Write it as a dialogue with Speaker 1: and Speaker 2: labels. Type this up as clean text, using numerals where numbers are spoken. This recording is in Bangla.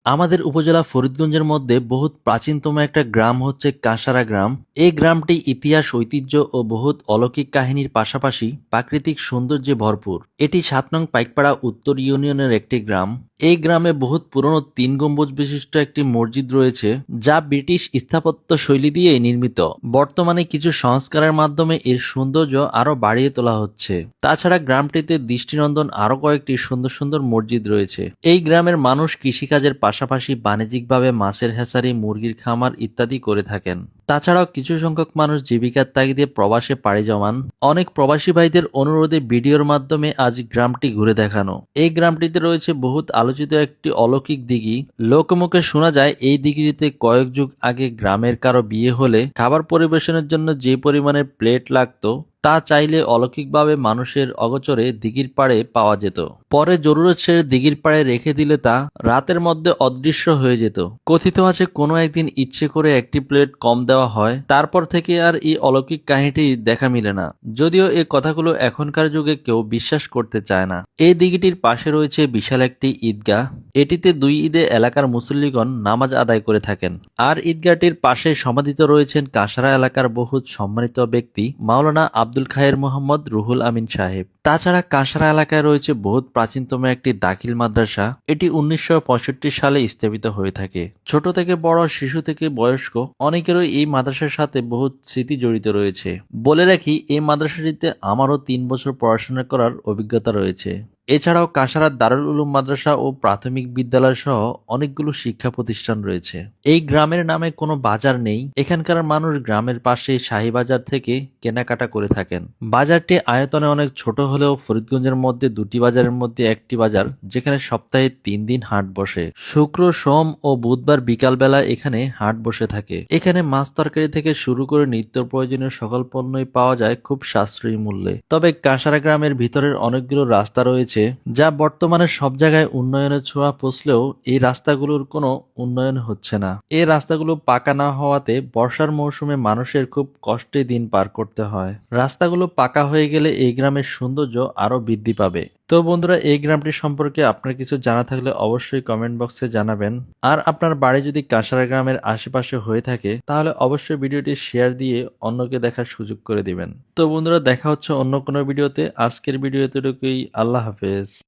Speaker 1: আমাদের উপজেলা ফরিদগঞ্জের মধ্যে বহুত প্রাচীনতম একটা গ্রাম হচ্ছে কাসারা গ্রাম। এই গ্রামটি ইতিহাস, ঐতিহ্য ও বহুত অলৌকিক কাহিনীর পাশাপাশি প্রাকৃতিক সৌন্দর্যে ভরপুর। এটি ৭ নং পাইকপাড়া উত্তর ইউনিয়নের একটি গ্রাম। এই গ্রামে বহুত পুরনো ৩ গম্বুজ বিশিষ্ট একটি মসজিদ রয়েছে, যা ব্রিটিশ স্থাপত্য শৈলী দিয়ে নির্মিত। বর্তমানে কিছু সংস্কারের মাধ্যমে এর সৌন্দর্য আরো বাড়িয়ে তোলা হচ্ছে। তাছাড়া গ্রামটিতে দৃষ্টিনন্দন আরো কয়েকটি সুন্দর সুন্দর মসজিদ রয়েছে। এই গ্রামের মানুষ কৃষিকাজের পাশাপাশি বাণিজ্যিকভাবে মাছের হ্যাচারি, মুরগির খামার ইত্যাদি করে থাকেন। তাছাড়াও কিছু সংখ্যক মানুষ জীবিকার তাগিদে প্রবাসে পাড়ি জমান। অনেক প্রবাসী ভাইদের অনুরোধে ভিডিওর মাধ্যমে আজ গ্রামটি ঘুরে দেখানো। এই গ্রামটিতে রয়েছে বহুত আলোচিত একটি অলৌকিক দিঘি। লোকমুখে শোনা যায় এই দিঘিটিতে কয়েক যুগ আগে গ্রামের কারো বিয়ে হলে খাবার পরিবেশনের জন্য যে পরিমাণের প্লেট লাগতো, তা চাইলে অলৌকিকভাবে মানুষের অগোচরে দিঘির পাড়ে পাওয়া যেত। পরে জরুরত সেরে দিঘির পাড়ে রেখে দিলে তা রাতের মধ্যে অদৃশ্য হয়ে যেত। কথিত আছে কোনো একদিন ইচ্ছে করে একটি প্লেট কম দেওয়া হয়, তারপর থেকে আর এই অলৌকিক কাহিনীটি দেখা মিলে না। যদিও এই কথাগুলো এখনকার যুগে কেউ বিশ্বাস করতে চায় না। এই দিঘিটির পাশে রয়েছে বিশাল একটি ঈদগাহ। এটিতে ২ ঈদে এলাকার মুসল্লিগণ নামাজ আদায় করে থাকেন। আর ঈদগাহটির পাশে সমাধিত রয়েছেন কাসারা এলাকার বহুত সম্মানিত ব্যক্তি মাওলানা আব্দুল খায়ের মোহাম্মদ রুহুল আমিন সাহেব। তাছাড়া কাসারা এলাকায় রয়েছে বহুত প্রাচীনতম একটি দাখিল মাদ্রাসা। এটি ১৯৬৫ সালে স্থাপিত হয়ে থাকে। ছোট থেকে বড়, শিশু থেকে বয়স্ক অনেকেরই এই মাদ্রাসার সাথে বহুত স্মৃতি জড়িত রয়েছে। বলে রাখি, এই মাদ্রাসাটিতে আমারও ৩ বছর পড়াশোনা করার অভিজ্ঞতা রয়েছে। এছাড়াও কাসারার দারুল উলুম মাদ্রাসা ও প্রাথমিক বিদ্যালয় সহ অনেকগুলো শিক্ষা প্রতিষ্ঠান রয়েছে। এই গ্রামের নামে কোনো বাজার নেই। এখানকার মানুষ গ্রামের পাশে শাহী বাজার থেকে কেনাকাটা করে থাকেন। বাজারটি আয়তনে অনেক ছোট হলেও ফরিদগঞ্জের মধ্যে ২টি বাজারের মধ্যে একটি বাজার, যেখানে সপ্তাহে ৩ দিন হাট বসে। শুক্র, সোম ও বুধবার বিকালবেলা এখানে হাট বসে থাকে। এখানে মাছ তরকারি থেকে শুরু করে নিত্য প্রয়োজনীয় সকল পণ্যই পাওয়া যায় খুব সাশ্রয়ী মূল্যে। তবে কাসারা গ্রামের ভিতরের অনেকগুলো রাস্তা রয়েছে, যা বর্তমানে সব জায়গায় উন্নয়নের ছোঁয়া পৌঁছলেও এই রাস্তাগুলোর কোনো উন্নয়ন হচ্ছে না। এই রাস্তাগুলো পাকা না হওয়াতে বর্ষার মৌসুমে মানুষের খুব কষ্টে দিন পার করতে হয়। রাস্তাগুলো পাকা হয়ে গেলে এই গ্রামের সৌন্দর্য আরো বৃদ্ধি পাবে। তো বন্ধুরা, এই গ্রামটি সম্পর্কে আপনার কিছু জানা থাকলে অবশ্যই কমেন্ট বক্সে জানাবেন। আর আপনার বাড়ি যদি কাসারা গ্রামের আশেপাশে হয়ে থাকে, তাহলে অবশ্যই ভিডিওটি শেয়ার দিয়ে অন্যকে দেখার সুযোগ করে দিবেন। তো বন্ধুরা, দেখা হচ্ছে অন্য কোনো ভিডিওতে। আজকের ভিডিও এতটুকুই। আল্লাহ হাফেজ।